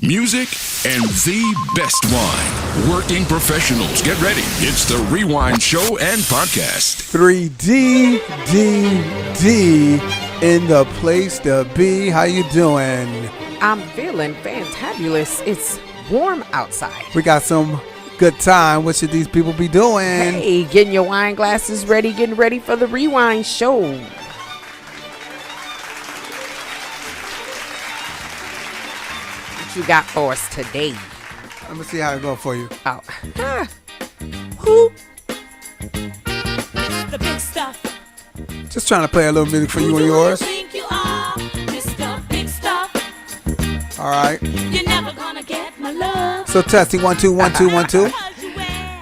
music, and the best wine. Working professionals, get ready. It's the Rewine Show and Podcast. 3D in the place to be. How you doing? I'm feeling fantabulous. It's warm outside. We got some good time. What should these people be doing? Hey, getting your wine glasses ready, getting ready for the Rewind Show. What you got for us today? Let me see how it go for you. Oh. Who? The big stuff. Just trying to play a little music for you and yours. Think you are Mr. Big Stuff. All right. You're never gonna get my love. So testing 1 2 1 2 1 2.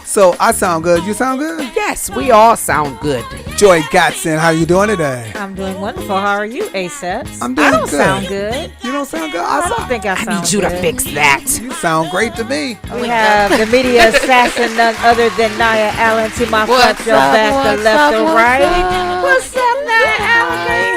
So I sound good. You sound good. Yes, we all sound good. Joy Gatson, how you doing today? I'm doing wonderful. How are you, ASAPs? I'm doing I don't good. sound good. You don't sound good. I don't think I sound I need you good. to fix that. You sound great to me. We have the media assassin, none other than Nya Allen to my front, your back, the left, the right. What's up, Nya Allen?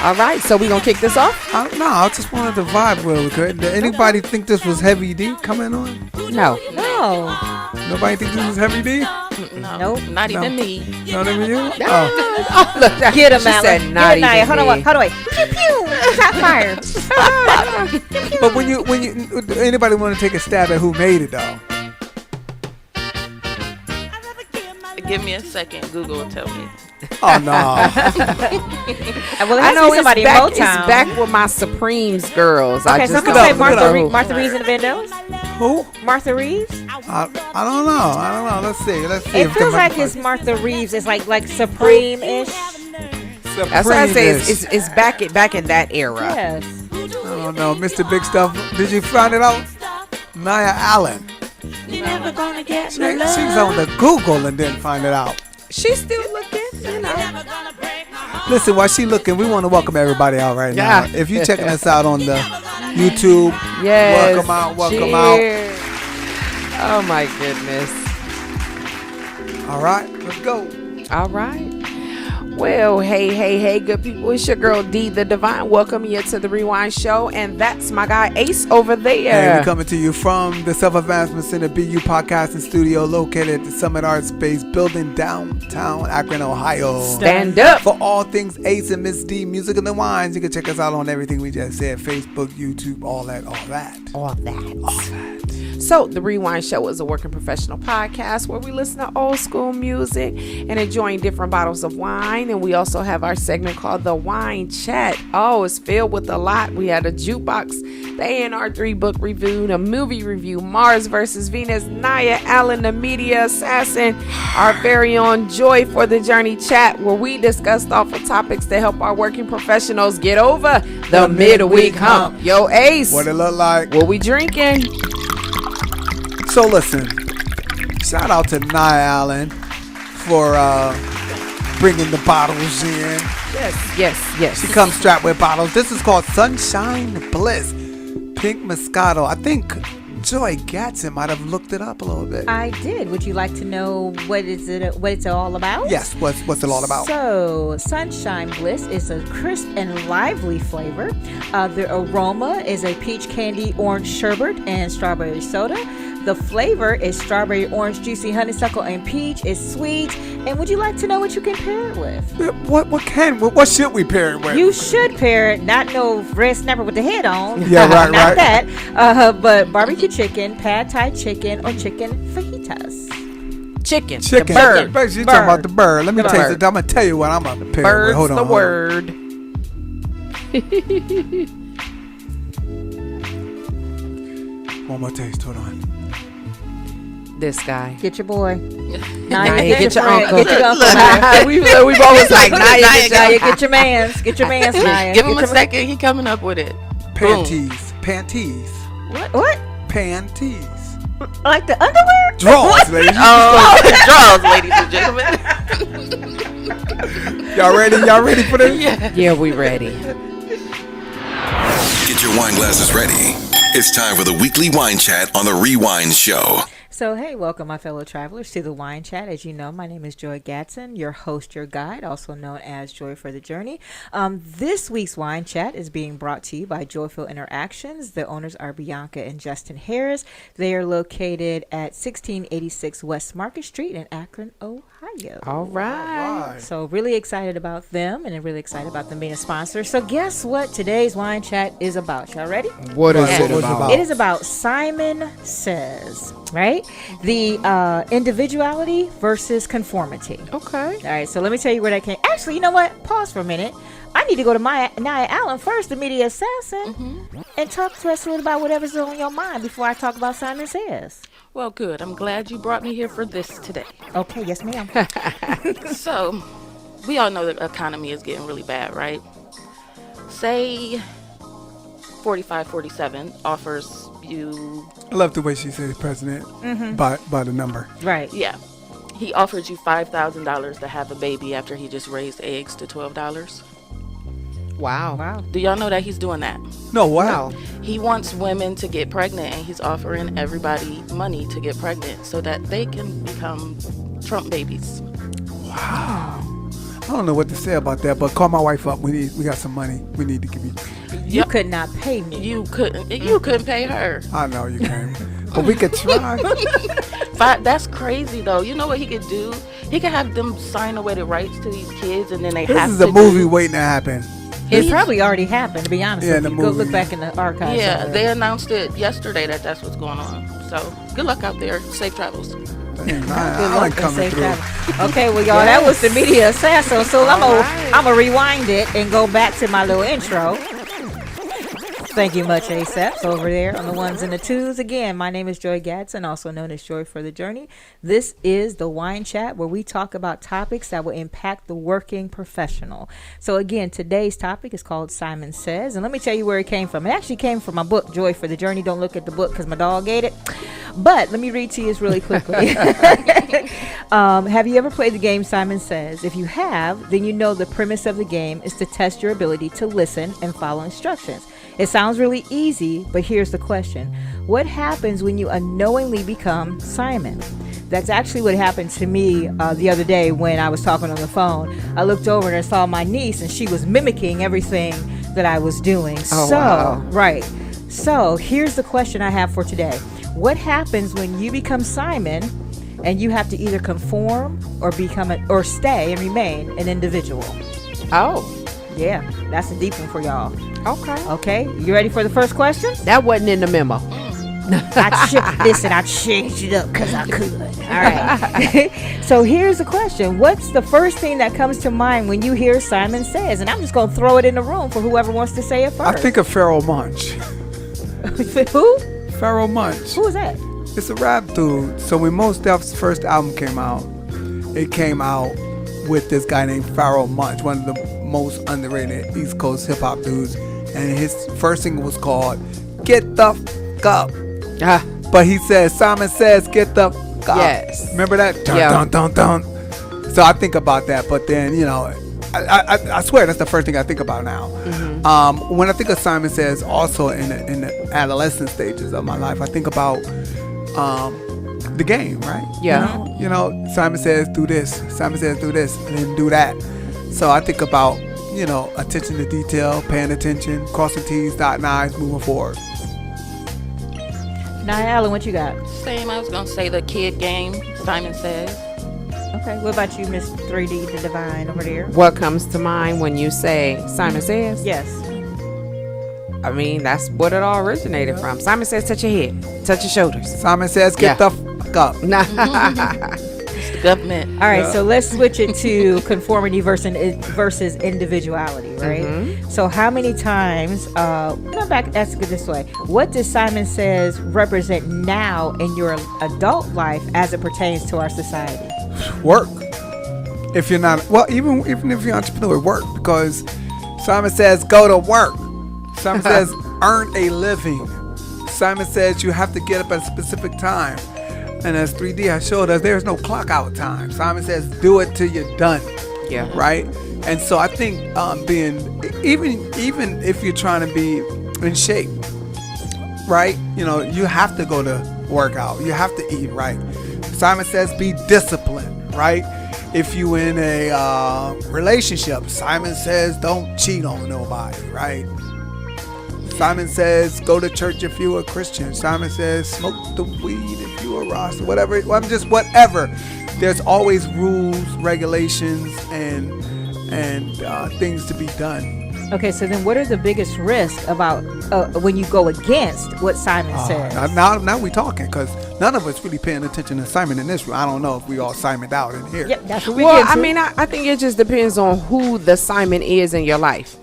All right, so we gonna kick this off? No, I just wanted to vibe real quick. Did anybody think this was Heavy D coming on? No. No. Nobody think this was Heavy D? Nope. Not even me. Not even you? Oh. Oh, look, Get him, she Allen. said Get not him, Nya. even Hold on, me. hold on. Pew, pew. Shot fired. But when you anybody want to take a stab at who made it though? Give me a second. Google will tell me. Oh no. Well, it I has to know be somebody in it's Motown. back with my Supremes girls. Okay, I some just people look say it up, Martha, look it up. Martha Reeves and the Vandellas. Who? Martha Reeves. I don't know. Let's see. It feels like it's Martha Reeves. It's like Supreme-ish. That's what I say. It's back in that era. Yes. I don't know, Mr. Big Stuff. Did you find it out? Nya Allen. You're never gonna get She's my love. on the Google and didn't find it out. She's still looking, you know. Never gonna break my heart. Listen, while she looking, we want to welcome everybody out right now. Yeah. If you're checking us out on the YouTube, Yes. welcome out. Cheers. Oh my goodness. All right, let's go. All right. Well, hey, good people. It's your girl D, the Divine. Welcome you to the Rewind Show, and that's my guy Ace over there. And we're coming to you from the Self-Advancement Center BU Podcasting Studio located at the Summit Art Space building downtown Akron, Ohio. Stand up. For all things Ace and Miss D, Music and the Wines, you can check us out on everything we just said, Facebook, YouTube, all that. All that. So, the Rewind Show is a working professional podcast where we listen to old school music and enjoying different bottles of wine. And we also have our segment called The Wine Chat. Oh, it's filled with a lot. We had a jukebox, the A&R3 book review, a movie review, Mars versus Venus, Nya Allen, the media assassin, our very own Joy for the Journey chat, where we discuss thoughtful topics to help our working professionals get over the midweek hump. Yo, Ace, What it look like? what we drinking? So listen, shout out to Nya Allen for bringing the bottles in. Yes. She comes strapped with bottles. This is called Sunshine Bliss Pink Moscato. I think Joy Gatson might have looked it up a little bit. I did. Would you like to know what it's all about? Yes, what's it all about? So, Sunshine Bliss is a crisp and lively flavor. The aroma is a peach candy, orange sherbet, and strawberry soda. The flavor is strawberry, orange, juicy, honeysuckle, and peach. It's sweet. And would you like to know what you can pair it with? What should we pair it with? You should pair it, not no red snapper with the head on. Yeah, right, not right. that. But barbecue chicken, pad thai chicken, or chicken fajitas. Chicken. Chicken. The bird. She's talking about the bird. Let me The taste bird. it. I'm gonna tell you what I'm gonna pair it with. Bird's Hold on. the hold on. word. One more taste. Hold on. This guy. Get your boy. Naya, get your friend. uncle. Get your uncle. We've always like Naya, Naya, Naya, get your mans. Get your mans, Naya. Give him Get a your second. He coming up with it. Panties. Panties. What? Panties. Like the underwear? Drawers, ladies. Draws, ladies and gentlemen. Y'all ready for this? Yeah, we ready. Get your wine glasses ready. It's time for the weekly wine chat on the Rewind Show. So, hey, welcome, my fellow travelers, to the Wine Chat. As you know, my name is Joy Gatson, your host, your guide, also known as Joy for the Journey. This week's Wine Chat is being brought to you by Joyful Interactions. The owners are Bianca and Justin Harris. They are located at 1686 West Market Street in Akron, Ohio. All right. So, really excited about them and really excited about them being a sponsor. So, guess what today's Wine Chat is about? Y'all ready? What is it about? It is about Simon Says, right? The individuality versus conformity. Okay. All right, so let me tell you where that came. Actually, you know what? Pause for a minute. I need to go to Nya Allen first, the media assassin, and talk to us a little about whatever's on your mind before I talk about Simon Says. Well, good. I'm glad you brought me here for this today. Okay, yes, ma'am. So, we all know the economy is getting really bad, right? Say 4547 offers you, I love the way she says president by the number. Right. yeah, he offered you $5,000 to have a baby after he just raised eggs to $12. Wow. Wow. Do y'all know that he's doing that? No, wow. He wants women to get pregnant, and he's offering everybody money to get pregnant so that they can become Trump babies. I don't know what to say about that, but call my wife up. We got some money. We need to give you. You could not pay me. You couldn't pay her. I know you can, but we could try. That's crazy though. You know what he could do? He could have them sign away the rights to these kids, and then they This have is to a movie waiting to happen. It probably already happened, to be honest Yeah, with the you. Go movie. look back in the archives. Yeah, somewhere. they announced it yesterday that that's what's going on. So good luck out there. Safe travels. Dang, Good I luck like and coming safe through. travel. Okay, well, y'all, that was the media assassin. So I'm gonna rewind it and go back to my little intro. Thank you much, ASAP. Over there on the ones and the twos. Again, my name is Joy Gatson, also known as Joy for the Journey. This is the Wine Chat, where we talk about topics that will impact the working professional. So again, today's topic is called Simon Says, and let me tell you where it came from. It actually came from my book, Joy for the Journey. Don't look at the book because my dog ate it. But let me read to you this really quickly. Have you ever played the game Simon Says? If you have, then you know the premise of the game is to test your ability to listen and follow instructions. It sounds really easy, but here's the question. What happens when you unknowingly become Simon? That's actually what happened to me the other day when I was talking on the phone. I looked over and I saw my niece, and she was mimicking everything that I was doing. Right. So here's the question I have for today. What happens when you become Simon and you have to either conform or or stay and remain an individual? Oh, Yeah, that's a deep one for y'all. okay. Okay, you ready for the first question? That wasn't in the memo. I changed it up because I could. All right. So here's the question. What's the first thing that comes to mind when you hear Simon Says? And I'm just going to throw it in the room for whoever wants to say it first. I think of Pharoah Monch. Who? Pharoah Monch. Who is that? It's a rap dude. So when Mos Def's first album came out, it came out with this guy named Pharoah Monch, one of the most underrated East Coast hip hop dudes. And his first single was called Get the F Up. But he says, Simon Says, get the F Up. Yes. Remember that? Dun, Yeah. dun, dun, dun. So I think about that. But then, you know, I swear that's the first thing I think about now. When I think of Simon Says, also in the adolescent stages of my life, I think about the game, right? Yeah. You know, Simon Says do this, Simon Says do this, and then do that. So I think about, you know, attention to detail, paying attention, crossing T's, dotting I's, moving forward. Nya Allen, what you got? Same. I was gonna say the kid game. Simon Says. Okay, what about you, Miss 3D, the Divine over there? What comes to mind when you say Simon Says? Yes. I mean, that's what it all originated from. Simon Says, touch your head, touch your shoulders. Simon Says, get the F up. It's the government. All right, so let's switch it to conformity versus individuality, right? So how many times, ask it this way. What does Simon Says represent now in your adult life as it pertains to our society? Work. If you're not, well, even if you're an entrepreneur, work. Because Simon Says, go to work. Simon Says, earn a living. Simon Says, you have to get up at a specific time. And as 3D has showed us, there's no clock out time. Simon Says, do it till you're done. Yeah. Right? And so I think being, even if you're trying to be in shape, right? You know, you have to go to work out. You have to eat right. Simon says be disciplined, right? If you in a relationship, Simon says don't cheat on nobody, right? Simon says go to church if you're a Christian. Simon says smoke the weed if you're a Rasta, whatever. Whatever. There's always rules, regulations, and things to be done. Okay, so then what are the biggest risks about when you go against what Simon says? Now we talking, because none of us really paying attention to Simon in this room. I don't know if we all Simoned out in here. Yep, that's what we Well, get to. I mean, I think it just depends on who the Simon is in your life,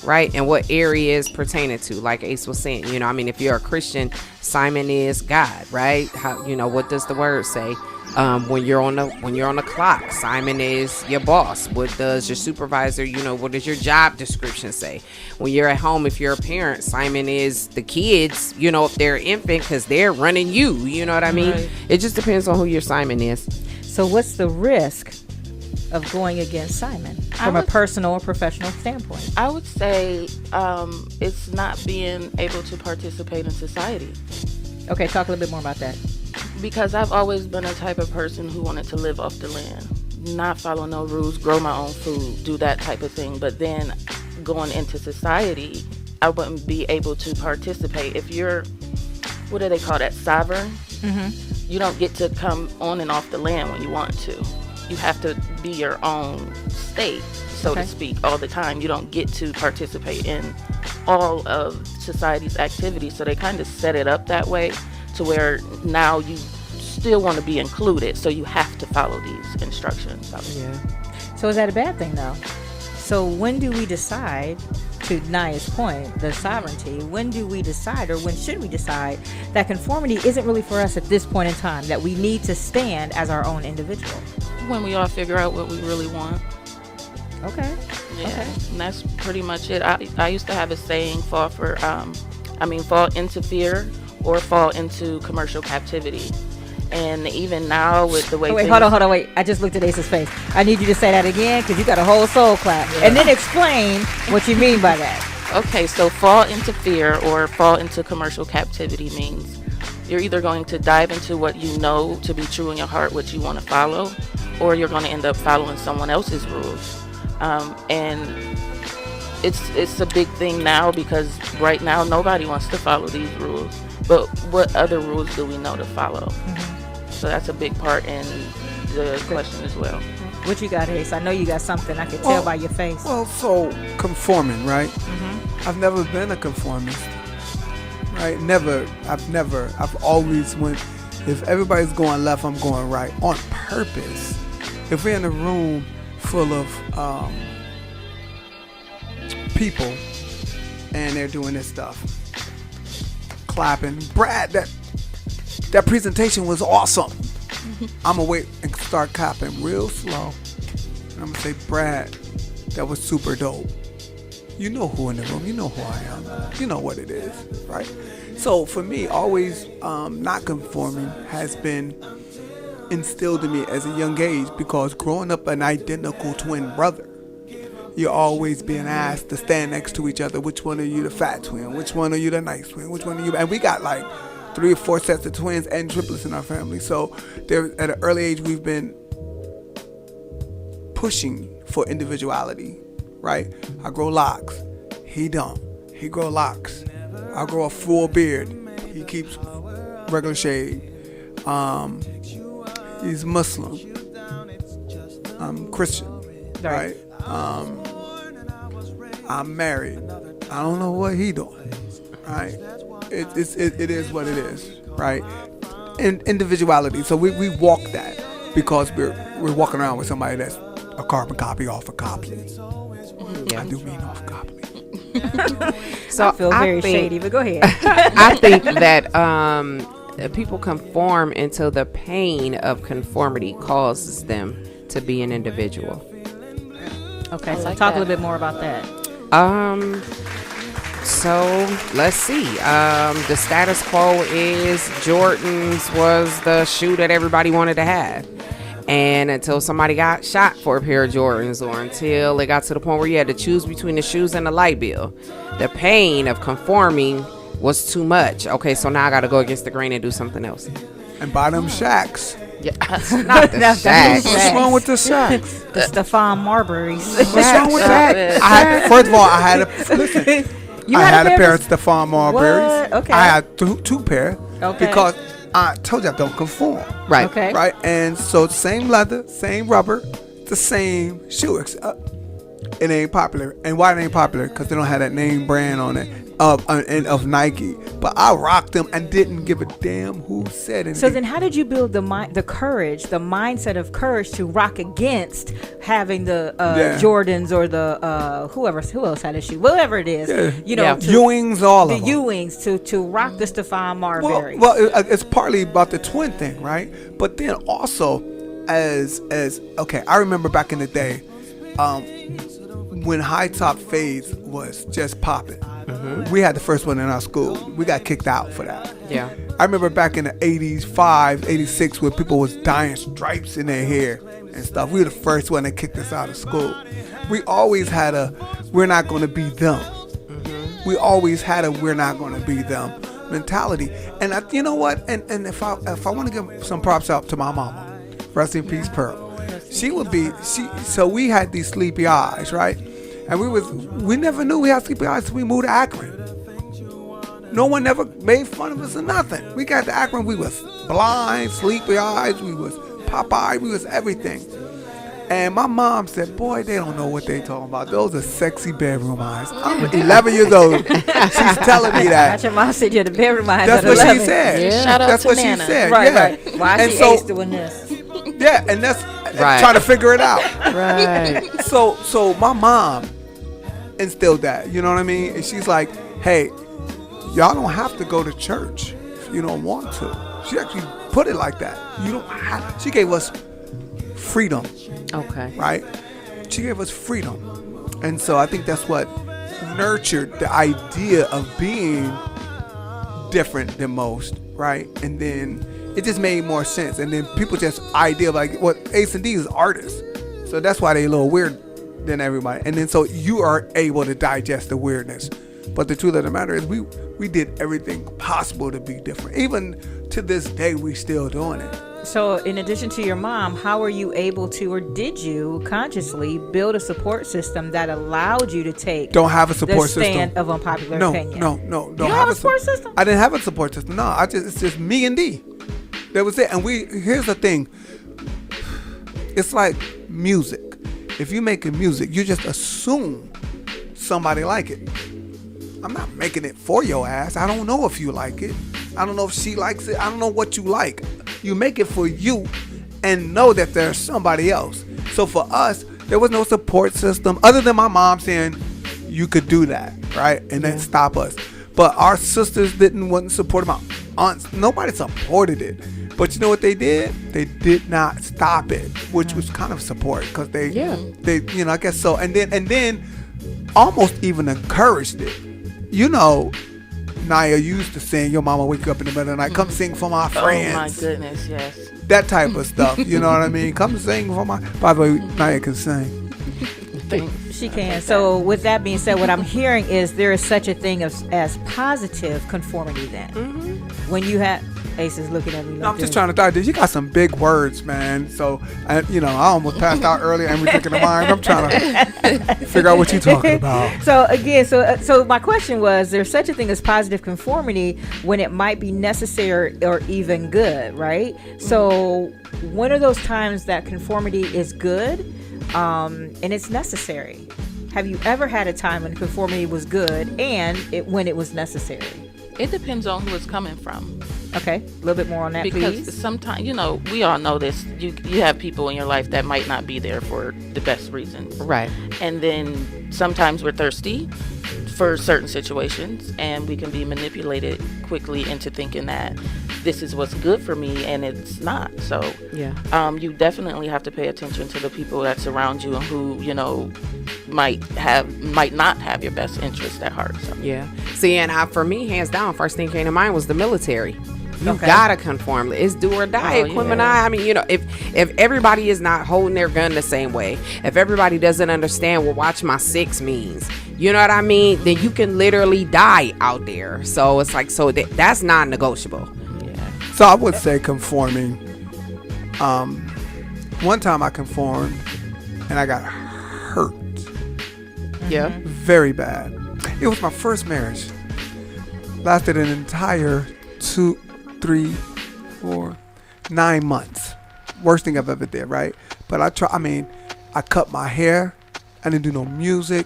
right? And what area is pertaining to. Like Ace was saying, I mean, if you're a Christian, Simon is God, right? How, what does the word say? When you're on the clock, Simon is your boss. What does your supervisor, what does your job description say? When you're at home, if you're a parent, Simon is the kids, if they're an infant, because they're running you know what I mean? Right. It just depends on who your Simon is. So what's the risk of going against Simon from a personal or professional standpoint? I would say it's not being able to participate in society. Okay, talk a little bit more about that. Because I've always been a type of person who wanted to live off the land, not follow no rules, grow my own food, do that type of thing. But then going into society, I wouldn't be able to participate. If you're, what do they call that, sovereign? Mm-hmm. You don't get to come on and off the land when you want to. You have to be your own state, so to speak, all the time. You don't get to participate in all of society's activities. So they kind of set it up that way, to where now you still want to be included, so you have to follow these instructions. So is that a bad thing, though? So when do we decide, to Nya's point, the sovereignty, when do we decide, or when should we decide that conformity isn't really for us at this point in time, that we need to stand as our own individual? When we all figure out what we really want. Okay. Yeah, okay. And that's pretty much it. I used to have a saying, fall into fear or fall into commercial captivity. And even now with the way hold on, wait. I just looked at Ace's face. I need you to say that again, because you got a whole soul clap. Yeah. And then explain what you mean by that. Okay, so fall into fear or fall into commercial captivity means you're either going to dive into what you know to be true in your heart, what you want to follow, or you're going to end up following someone else's rules. And it's a big thing now, because right now nobody wants to follow these rules. But what other rules do we know to follow? Mm-hmm. So that's a big part in the question as well. What you got, Ace? I know you got something. I can tell by your face. Well, so conforming, right? Mm-hmm. I've never been a conformist, right? I've always went, if everybody's going left, I'm going right on purpose. If we're in a room full of people and they're doing this stuff, clapping, Brad, that presentation was awesome. I'm gonna wait and start clapping real slow, and I'm gonna say, Brad, that was super dope. You know who in the room, you know who I am, you know what it is, right? So for me, always not conforming has been instilled in me as a young age, because growing up an identical twin brother, you're always being asked to stand next to each other. Which one are you the fat twin? Which one are you the nice twin? Which one are you? And we got like 3 or 4 sets of twins and triplets in our family. So there, at an early age, we've been pushing for individuality, right? I grow locks. He don't. He grow locks. I grow a full beard. He keeps regular shade. He's Muslim. I'm Christian, right? I'm married. I don't know what he doing, right? It is what it is, right? And individuality. So we walk that, because we're walking around with somebody that's a carbon copy off a copy. Yeah. I do mean off copy. So I feel very shady, but go ahead. I think that people conform until the pain of conformity causes them to be an individual. Okay, so talk a little bit more about that. So let's see. The status quo is Jordans was the shoe that everybody wanted to have. And until somebody got shot for a pair of Jordans, or until it got to the point where you had to choose between the shoes and the light bill, the pain of conforming was too much. Okay, so now I got to go against the grain and do something else. And buy them shacks. Yeah, not the Shaq. What's wrong with the shacks? The Stephon Marbury's. What's wrong with that? First of all, I had a pair of Stephon Marbury's. What? Okay. I had two pair. Okay. Because I told you I don't conform. Right. Okay. Right. And so same leather, same rubber, the same shoe. It ain't popular. And why it ain't popular? Because they don't have that name brand on it of Nike. But I rocked them and didn't give a damn who said anything. So then how did you build the mindset of courage to rock against having the Jordans or the who else had a shoe, whatever it is, Ewings, all of them. Ewings to rock the Stephon Marbury. Well, it's partly about the twin thing, right? But then also as okay, I remember back in the day, when high top fades was just popping. We had the first one in our school. We got kicked out for that. Yeah. I remember back in the 85, 86 when people was dyeing stripes in their hair and stuff. We were the first one that kicked us out of school. We always had we're not going to be them. We always had we're not going to be them mentality. And you know what? And if I want to give some props out to my mama, rest in peace, Pearl. So we had these sleepy eyes, right? And we never knew we had sleepy eyes until we moved to Akron. No one ever made fun of us or nothing. We got to Akron, we was blind, sleepy eyes, we was pop-eyed, we was everything. And my mom said, boy, they don't know what they talking about. Those are sexy bedroom eyes. I'm 11 years old. She's telling me that. Your mom said you're the bedroom eyes. That's what she said. Yeah. Shout out That's to what Nana. she said. Right, yeah. right. Why And she so- ace doing this? Yeah, and that's Right. trying to figure it out. Right. So my mom instilled that, you know what I mean? And she's like, hey, y'all don't have to go to church if you don't want to. She actually put it like that. You don't have. She gave us freedom, Okay. right? She gave us freedom. And so I think that's what nurtured the idea of being different than most, right? And then it just made more sense. And then people just idea like what Ace and D is artists. So that's why they a little weird than everybody. And then so you are able to digest the weirdness. But the truth of the matter is we did everything possible to be different. Even to this day, we still doing it. So in addition to your mom, how were you able to, or did you consciously build a support system that allowed you to take Don't have a support the stand system. of unpopular No, opinion? no. You don't have a support system? I didn't have a support system. No, it's just me and D. That was it. And here's the thing. It's like music. If you're making music, you just assume somebody like it. I'm not making it for your ass. I don't know if you like it. I don't know if she likes it. I don't know what you like. You make it for you and know that there's somebody else. So for us, there was no support system other than my mom saying you could do that, right? And then stop us. But our sisters wasn't supportive. My aunts, nobody supported it. But you know what they did? They did not stop it, which was kind of support because they, I guess so. And then almost even encouraged it. You know, Nya used to sing, your mama wake up in the middle of the night, come sing for my friends. Oh my goodness, yes. That type of stuff, you know what I mean? Come sing for my, by the way, Nya can sing. She can. So with that being said, what I'm hearing is there is such a thing as positive conformity then. When you have, Ace is looking at me. No, I'm just trying to die. You got some big words, man. So, I almost passed out earlier and we're thinking of mine. I'm trying to figure out what you're talking about. So again, so my question was, there's such a thing as positive conformity when it might be necessary or even good, right? So when are those times that conformity is good and it's necessary? Have you ever had a time when conformity was good and when it was necessary? It depends on who it's coming from. Okay, a little bit more on that, because please. sometimes, we all know this. You have people in your life that might not be there for the best reasons. Right. And then sometimes we're thirsty for certain situations, and we can be manipulated quickly into thinking that this is what's good for me, and it's not. So you definitely have to pay attention to the people that surround you and who might not have your best interest at heart. So. Yeah. See, and for me, hands down, first thing came to mind was the military. You Okay. gotta conform. It's do or die. Oh, Quim and yeah. I mean, you know, if everybody is not holding their gun the same way, if everybody doesn't understand what watch my six means, you know what I mean, then you can literally die out there. So it's like, so that's non-negotiable. So I would say conforming. One time I conformed and I got hurt Yeah. very bad. It was my first marriage. Lasted an entire 2, 3, 4, 9 months. Worst thing I've ever did, right? But I cut my hair. I didn't do no music,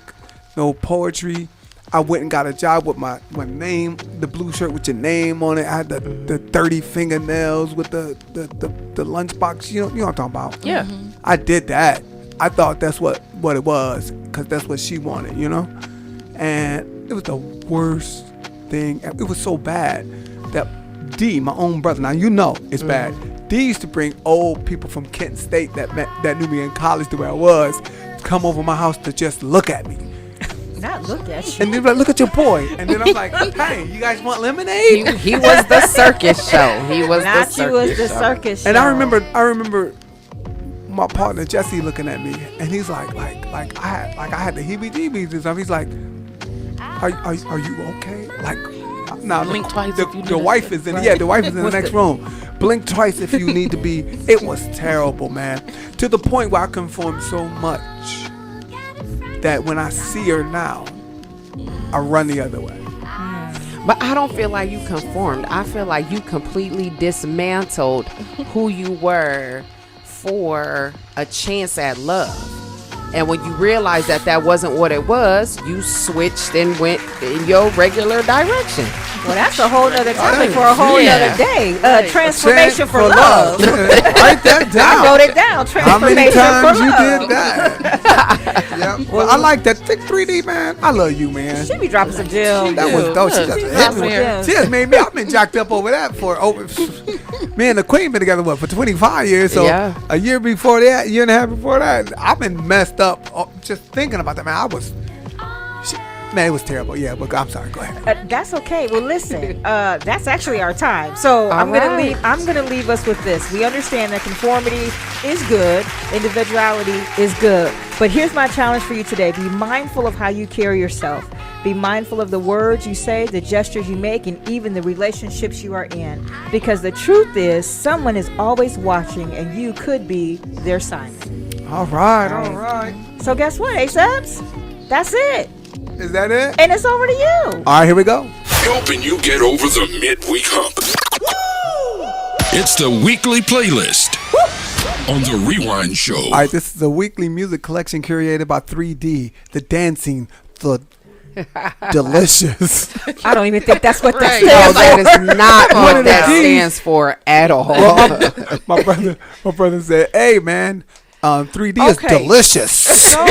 no poetry. I went and got a job with my name, the blue shirt with your name on it. I had the 30 fingernails with the lunchbox. You know what I'm talking about? Yeah. I did that. I thought that's what it was, because that's what she wanted, you know? And it was the worst thing. It was so bad that D, my own brother, now you know it's bad. D used to bring old people from Kent State that knew me in college the way I was, come over my house to just look at me. Not look at you. And they're like, look at your boy. And then I'm like, hey, you guys want lemonade? He was the circus show. He was the Not circus you was the show. circus. And I show. remember my partner Jesse looking at me, and he's like I had the heebie-jeebies and stuff. He's like, are you okay? Like, now Blink twice if you the need wife to- is in the wife is in the next room. Blink twice if you need to be. It was terrible, man. To the point where I conformed so much that when I see her now, I run the other way. But I don't feel like you conformed. I feel like you completely dismantled who you were for a chance at love. And when you realized that wasn't what it was, you switched and went in your regular direction. Well, that's a whole nother topic for a whole Yeah. nother day. Transformation Chance for love. Write that down. I wrote it down. How many Transformation times for you love. did that? Yeah. Well, I like that thick 3D, man. I love you, man. She be dropping some gems. That was dope. She just She's hit dropping me. gems. She just made me. I've been jacked up over that for over. Me and the Queen been together for 25 years. So Yeah. a year before that, year and a half before that, I've been messed up just thinking about that. Man, man, it was terrible. Yeah, but I'm sorry. Go ahead. That's okay. Well, listen, that's actually our time. So I'm right. gonna leave us with this. We understand that conformity is good, individuality is good. But here's my challenge for you today: be mindful of how you carry yourself. Be mindful of the words you say, the gestures you make, and even the relationships you are in. Because the truth is, someone is always watching, and you could be their Simon. All right. So guess what, A-Subs? That's it. Is that it? And it's over to you. All right, here we go. Helping you get over the midweek hump. It's the weekly playlist on the Rewind Show. All right, this is a weekly music collection curated by 3D, the dancing, the delicious. I don't even think that's what that No, stands that for. is not One what of the that Ds. stands for at all. my brother said, "Hey, man, 3D is Okay. delicious." So,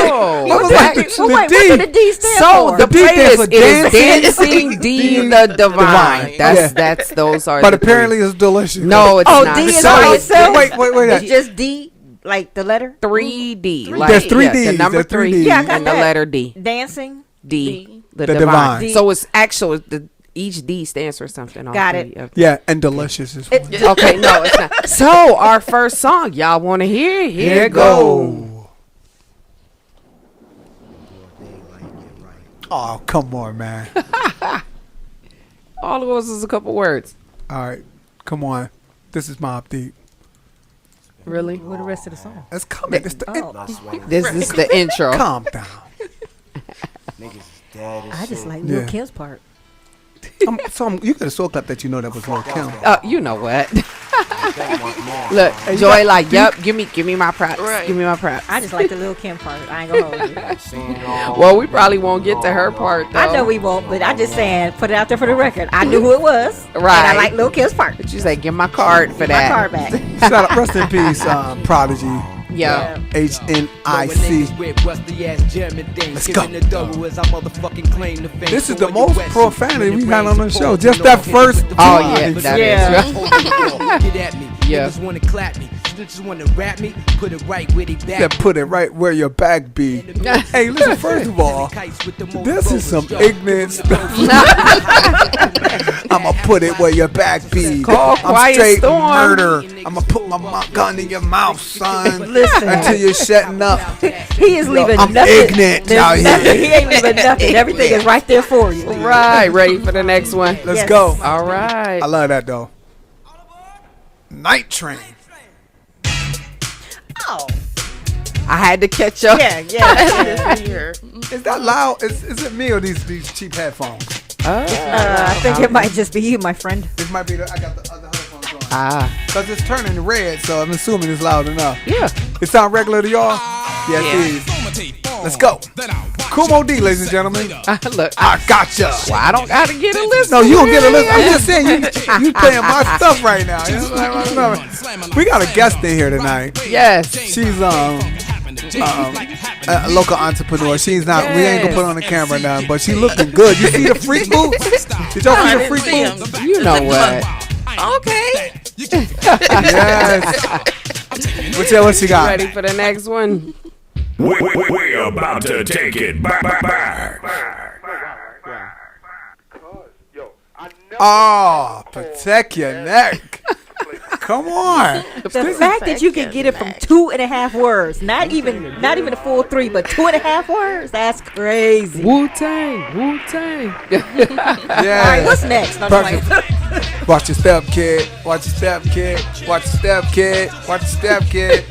What was that- that? Well, wait, what D. did the D stand so for? the D stands for playlist is dancing, dancing D the divine. Yeah. That's those are. But the apparently three. it's delicious. No, it's Oh, not. D is So by it's itself? Wait. It's just D, like the letter? 3D. There's three The Ds, number there's three 3 Ds. Yeah, I got and the that. letter D. Dancing? D. The The divine. divine. So it's actual. Each D stands for something. all Got three it. of- Yeah, and delicious is one. Okay, no, it's not. So our first song, y'all want to hear? Here it go. Oh, come on, man. All of us is a couple words. All right, come on. This is Mobb Deep. Really? What the rest of the song? It's coming. It's the, This is the intro. calm down. I just like Lil Yeah. Kim's part. You could have saw a clip that you know that was Lil Kim. You know what? Look, Joy, like, yep. Give me my props. Right. Give me my props. I just like the Lil Kim part. I ain't gonna hold you. Well, we probably won't get to her part though. I know we won't, but I'm just saying, put it out there for the record. I knew who it was. Right. And I like Lil Kim's part. But you say, give my card for My that. card back. Shout out, rest in peace, Prodigy, Yeah. HNIC. Let's go. This is the most profanity we had on the show. Just that first. Oh yeah, that is Yeah. right. Yeah. Niggas wanna clap me. snitches wanna rap me, put it right where they back. That put it right where your back be. Hey, listen, first of all, this is some ignorant stuff. I'ma put it where your back be. Called I'm Quiet straight Storm. murder. I'ma put my gun in your mouth, son. Listen. Until you're shutting up. He is leaving I'm nothing. ignorant There's out nothing. here. He ain't leaving nothing. Everything is right there for you. Right, ready for the next one. Let's Yes. go. All right. I love that though. Night Train. Oh. I had to catch up. Yeah, yeah. Is that loud? Is it me or these cheap headphones? I think it might just be you, my friend. This might be I got the other headphones on. Ah, Because it's turning red, so I'm assuming it's loud enough. yeah. It sound regular to y'all? Yes, it is. Let's go. Kumo D, ladies and gentlemen. Look, I gotcha. well, I don't gotta get a list. No, you don't get a list. I'm just saying, you playing my stuff right now. You know what I'm saying? We got a guest in here tonight. Yes. She's a local entrepreneur. She's not. We ain't gonna put on the camera now, but she looking good. You see the freak boots? Did y'all see the freak boots? You know what? Okay. Yes. What she got? Ready for the next one? We're about to take it back. Oh, protect your neck. Come on. The fact that you can get it from 2.5 words, not even a full 3, but 2.5 words, that's crazy. Wu-Tang, Wu-Tang. Yeah. All right, what's next? No, Perfect. Watch your step, kid. Watch your step, kid. Watch your step, kid. Watch your step, kid.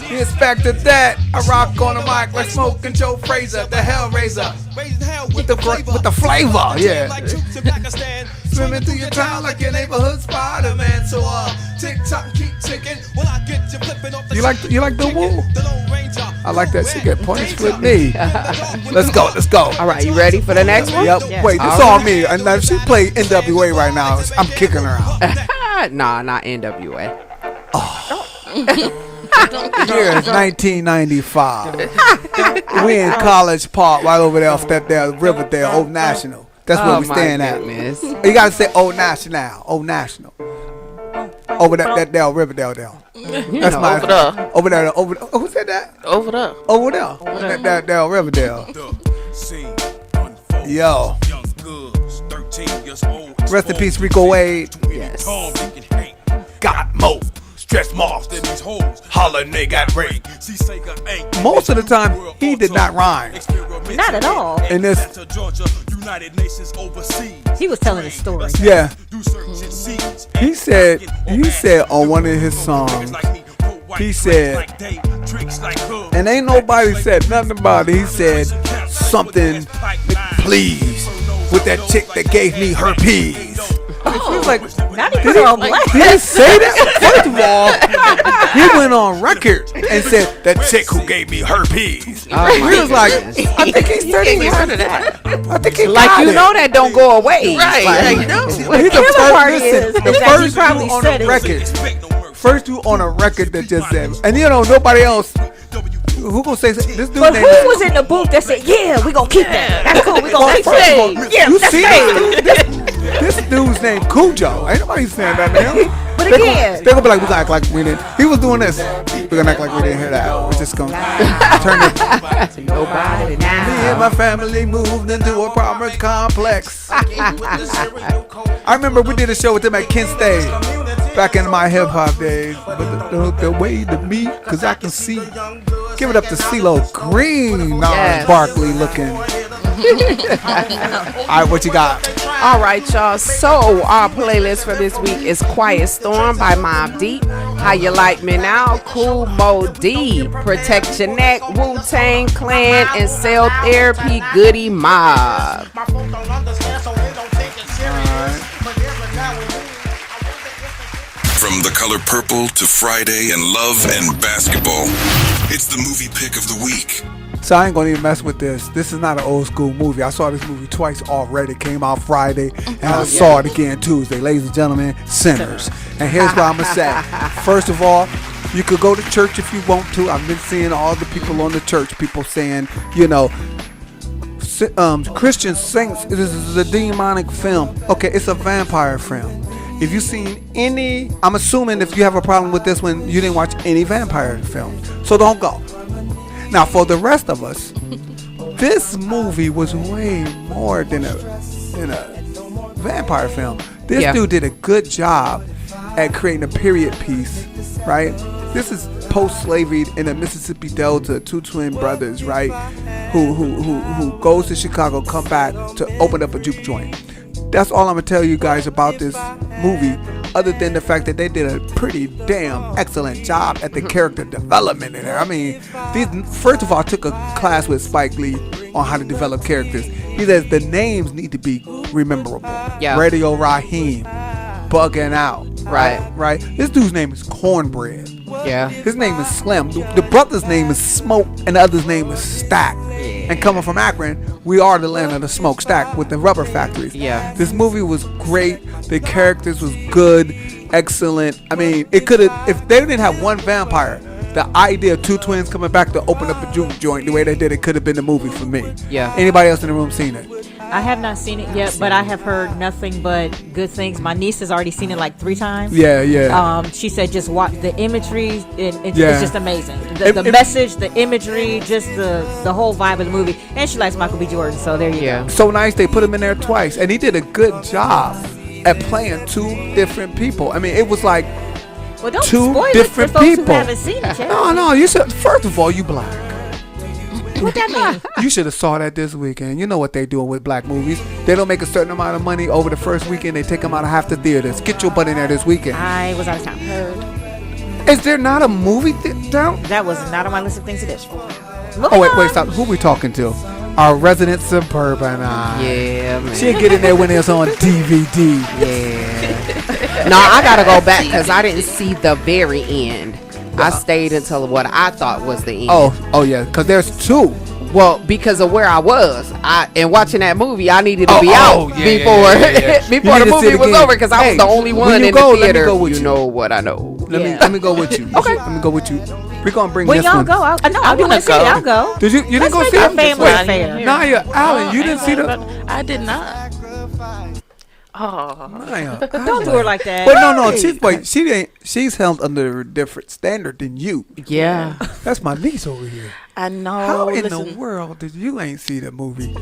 He inspected that. I rock on the mic like Smoke and Joe Fraser, the Hellraiser. With the flavor, yeah. Swimming through your town like your neighborhood Spider-Man. So tick tock, keep ticking. You like the woo? I like that. She get points with me. Let's go. All right, you ready for the next one? Yep. Yes. Wait, this on me. And if she play NWA right now, I'm kicking her out. Nah, not NWA. The year is 1995. We in College Park, right over there off that there Riverdale, Old National. That's where we staying at. You gotta say Old National, Old National. Over that there Riverdale there. That's my over there. Who said that? Over there. Over there. That there Riverdale. Yo. Rest in peace, Rico Wade. Yes. Got mo. Stress marks in these hoes. Holla nigga rape. Most of the time, he did not rhyme. Not at all. In this, He was telling a story. yeah. He said on one of his songs, he said, and ain't nobody said nothing about it. He said something, please, with that chick that gave me herpes. It feels like, Not even all black. he didn't say that. First of all, he went on record and said that chick who gave me herpes. He was like, I think he's 30 Heard of that. I think he Like, got you it. know that don't go away. Right. Like, No. He's the killer part first, is the that he first probably dude on said the it. record. First dude on a record that just said, and you know nobody else. Who gonna say this dude? But named who was in the booth that said, "Yeah, we gonna keep that. That's cool. We gonna keep First of all, that." Yeah, you that's see right. this dude's named Cujo. Ain't nobody saying that now. But They again, gonna be like, we gonna act like we didn't. He was doing this. We're gonna act like we didn't hear that. We're just gonna turn it. Nobody Me now. and my family moved into a apartment complex. I remember we did a show with them at Kent State back in my hip hop days. But the way to me, cause I can see. Give it up to CeeLo Green, Yes. Barkley looking. All right, what you got? All right, y'all. So our playlist for this week is Quiet Storm by Mobb Deep. How You Like Me Now, Cool Mo D, Protect Your Neck, Wu-Tang Clan, and Cell Therapy, Goody Mob. From The Color Purple to Friday and Love and Basketball, it's the movie pick of the week. So I ain't gonna even mess with this. This is not an old school movie. I saw this movie twice already. It came out Friday, and I saw it again Tuesday. Ladies and gentlemen, Sinners. And here's what I'm gonna say. First of all, you could go to church if you want to. I've been seeing all the people on the church, people saying, you know, Christian saints, this is a demonic film. Okay, it's a vampire film. If you've seen any, I'm assuming if you have a problem with this one, you didn't watch any vampire films. So don't go. Now, for the rest of us, this movie was way more than a vampire film. This dude did a good job at creating a period piece, right? This is post-slavery in the Mississippi Delta, two twin brothers, right? Who goes to Chicago, come back to open up a juke joint. That's all I'm gonna tell you guys about this movie, other than the fact that they did a pretty damn excellent job at the character development in there. I mean, first of all, I took a class with Spike Lee on how to develop characters. He says the names need to be rememberable. Yeah. Radio Raheem, Bugging Out. Right. This dude's name is Cornbread. Yeah. His name is Slim. The brother's name is Smoke, and the other's name is Stack. And coming from Akron, we are the land of the smoke stack with the rubber factories. Yeah. This movie was great. The characters was good, excellent. I mean, it could have, if they didn't have one vampire, the idea of two twins coming back to open up a juke joint the way they did it could have been the movie for me. Yeah. Anybody else in the room seen it? I have not seen it yet, but I have heard nothing but good things. My niece has already seen it like 3 times. Yeah. She said just watch the imagery. It's Yeah. just amazing. The message, the imagery, just the whole vibe of the movie. And she likes Michael B. Jordan, so there you go. So nice they put him in there twice, and he did a good job at playing 2 different people. I mean, it was like Well, don't 2 spoil it different for folks people. who haven't seen it yet. No, you should. First of all, you black. What that mean? You should have saw that this weekend. You know what they doing with black movies. They don't make a certain amount of money over the first weekend. They take them out of half the theaters. Get your butt in there this weekend. I was out of town. Is there not a movie down? That was not on my list of things to dish for. Oh, wait, stop. Who we talking to? Our resident suburbanite. Yeah, man. She'll get in there when it's on DVD. Yeah. No, I gotta go back because I didn't see the very end. I stayed until what I thought was the end. Oh yeah, because there's 2. Well, because of where I was, and watching that movie, I needed to be out before before the movie was over because I was the only one in the theater. Let me go with you know what I know. Let me go with you. Okay. Let me go with you. We're gonna bring When this y'all one. go, I want to see it. I'll go. Did you didn't go Let's see make it? it a family affair. Nya Allen, you didn't see the. I did not. Oh, Nya, Don't do her like that. Wait, no. She's held under a different standard than you. Yeah. That's my niece over here. I know. How in Listen, the world did you ain't see the movie?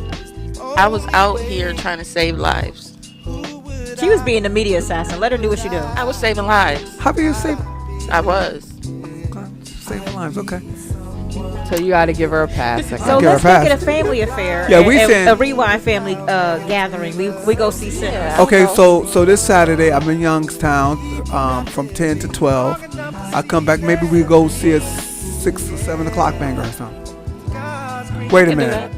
I was out here trying to save lives. She was being the media assassin. Let her do what she do. I was saving lives. How do you save? I was. Saving lives. Okay. So you got to give her a pass. So Give her let's a pass. make it a family affair. Yeah, we and saying- a Rewind family gathering. We go see Sid. Okay, so this Saturday I'm in Youngstown from 10 to 12. I come back. Maybe we go see a 6 or 7 o'clock banger or something. Wait a minute.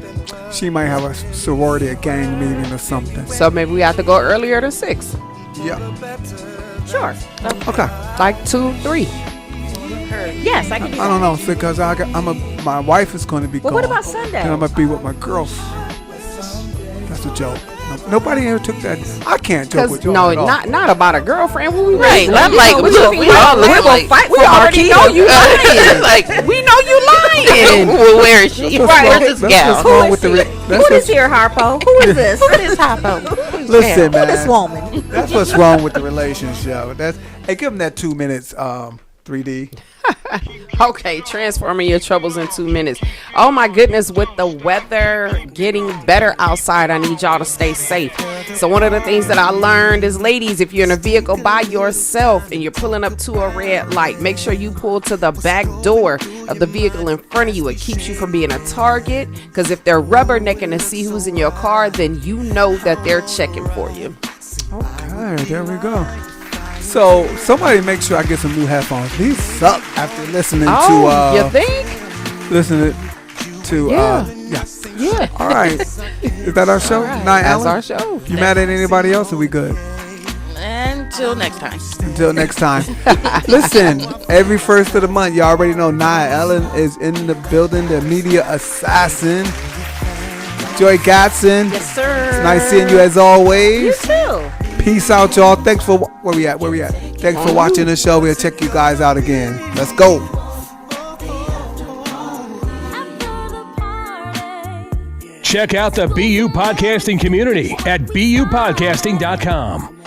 She might have a sorority, a gang meeting or something. So maybe we have to go earlier than 6. Yeah. Sure. Okay. Like 2, 3. Yes, I can do I that. don't know because my wife is going to be Well, gone. what about Sunday? And I'm gonna be with my girls. That's a joke. Nobody ever took that. I can't joke with y'all at all. not about a girlfriend. What we Right. raising? I'm like, we all look like. We already know you lying. Like, We know you lying. well, where is she? That's what's wrong- Where's this that's gal? what's wrong with the re- Who that's is what's- here, Harpo? Who is this? What is happening? Listen, Who this man. woman? That's what's wrong with the relationship. Hey, give them that 2 minutes. 3D. Okay, transforming your troubles in 2 minutes. Oh my goodness, with the weather getting better outside, I need y'all to stay safe. So one of the things that I learned is, ladies, if you're in a vehicle by yourself and you're pulling up to a red light, make sure you pull to the back door of the vehicle in front of you. It keeps you from being a target, because if they're rubbernecking to see who's in your car, then you know that they're checking for you. Okay, there we go. So somebody make sure I get some new headphones. These suck after listening to you think? listening to Yeah. All right. Is that our show? Nya That's Allen? our show. You mad at anybody else? Or we good? Until next time. Until next time. Listen, every first of the month, you already know Nya Allen is in the building, the media assassin. Joy Gatson. Yes, sir. It's nice seeing you as always. You too. Peace out, y'all. Thanks for where we at? Thanks for watching the show. We'll check you guys out again. Let's go. Check out the BU Podcasting community at bupodcasting.com.